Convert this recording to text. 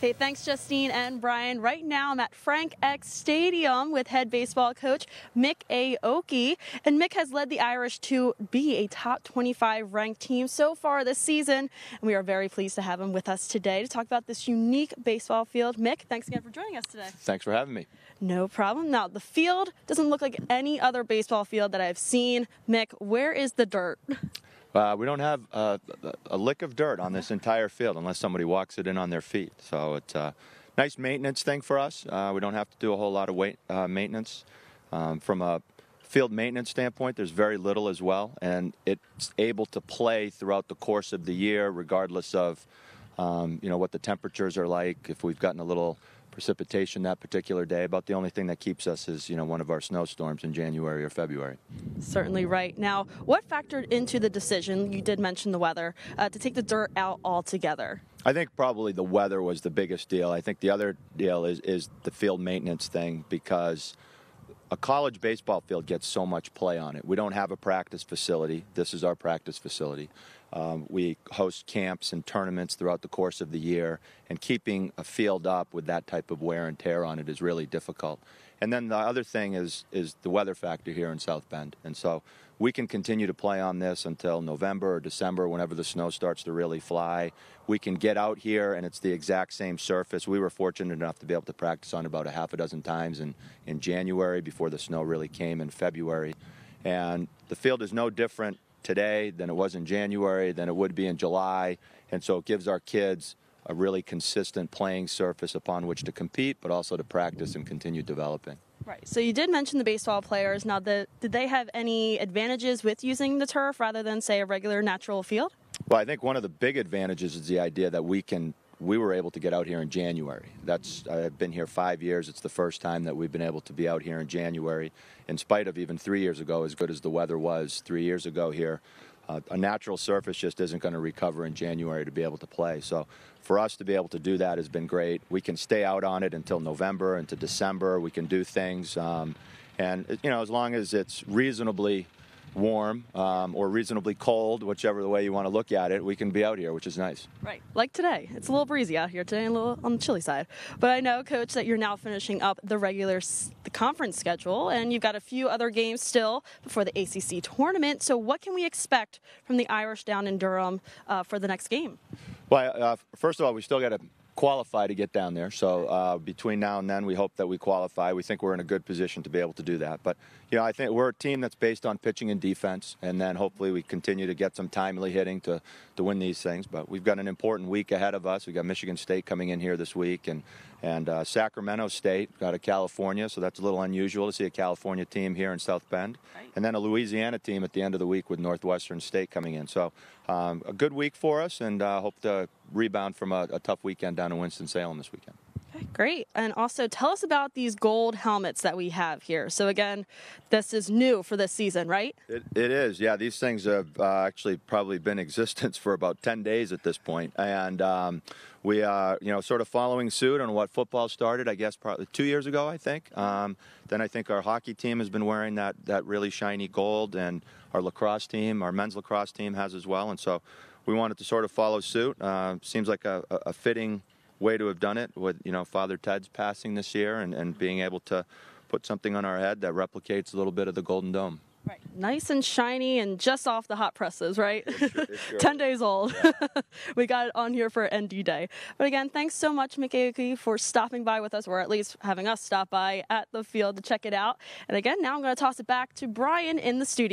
Okay, thanks Justine and Brian. Right now I'm at Frank Eck Stadium with head baseball coach Mik Aoki. And Mik has led the Irish to be a top 25 ranked team so far this season. And we are very pleased to have him with us today to talk about this unique baseball field. Mik, thanks again for joining us today. Thanks for having me. No problem. Now, the field doesn't look like any other baseball field that I've seen. Mik, where is the dirt? We don't have a lick of dirt on this entire field unless somebody walks it in on their feet. So it's a nice maintenance thing for us. We don't have to do a whole lot of maintenance. From a field maintenance standpoint, there's very little as well, and it's able to play throughout the course of the year regardless of what the temperatures are like. If we've gotten a little precipitation that particular day, about the only thing that keeps us is one of our snowstorms in January or February. Certainly right. Now, what factored into the decision, you did mention the weather, to take the dirt out altogether? I think probably the weather was the biggest deal. I think the other deal is the field maintenance thing, because a college baseball field gets so much play on it. We don't have a practice facility. This is our practice facility. We host camps and tournaments throughout the course of the year, and keeping a field up with that type of wear and tear on it is really difficult. And then the other thing is the weather factor here in South Bend. And so we can continue to play on this until November or December, whenever the snow starts to really fly. We can get out here and it's the exact same surface. We were fortunate enough to be able to practice on about a half a dozen times in January before the snow really came in February. And the field is no different today than it was in January, than it would be in July. And so it gives our kids a really consistent playing surface upon which to compete, but also to practice and continue developing. Right. So you did mention the baseball players. Now, did they have any advantages with using the turf rather than, say, a regular natural field? Well, I think one of the big advantages is the idea that we were able to get out here in January. I've been here 5 years. It's the first time that we've been able to be out here in January, in spite of even 3 years ago, as good as the weather was 3 years ago here. A natural surface just isn't going to recover in January to be able to play. So for us to be able to do that has been great. We can stay out on it until November, into December. We can do things. And, as long as it's reasonably warm or reasonably cold, whichever the way you want to look at it, we can be out here, which is nice. Right. Like today. It's a little breezy out here today, a little on the chilly side. But I know, Coach, that you're now finishing up the conference schedule, and you've got a few other games still before the ACC tournament. So what can we expect from the Irish down in Durham for the next game? Well, first of all, we still got to qualify to get down there. So between now and then, we hope that we qualify. We think we're in a good position to be able to do that. But, I think we're a team that's based on pitching and defense, and then hopefully we continue to get some timely hitting to win these things. But we've got an important week ahead of us. We've got Michigan State coming in here this week, and Sacramento State out of California, so that's a little unusual to see a California team here in South Bend. Right. And then a Louisiana team at the end of the week with Northwestern State coming in. So a good week for us, and hope to rebound from a tough weekend down in Winston-Salem this weekend. Okay, great. And also tell us about these gold helmets that we have here. So again, this is new for this season, right? It is, yeah. These things have actually probably been in existence for about 10 days at this point. And we are, sort of following suit on what football started, I guess, probably 2 years ago, I think. Then I think our hockey team has been wearing that really shiny gold, and our lacrosse team, our men's lacrosse team has as well. And so we wanted to sort of follow suit. Seems like a fitting way to have done it with, Father Ted's passing this year, and being able to put something on our head that replicates a little bit of the Golden Dome. Right. Nice and shiny and just off the hot presses, right? It sure 10 days old. Yeah. We got it on here for ND Day. But again, thanks so much, Mik Aoki, for stopping by with us, or at least having us stop by at the field to check it out. And again, now I'm going to toss it back to Brian in the studio.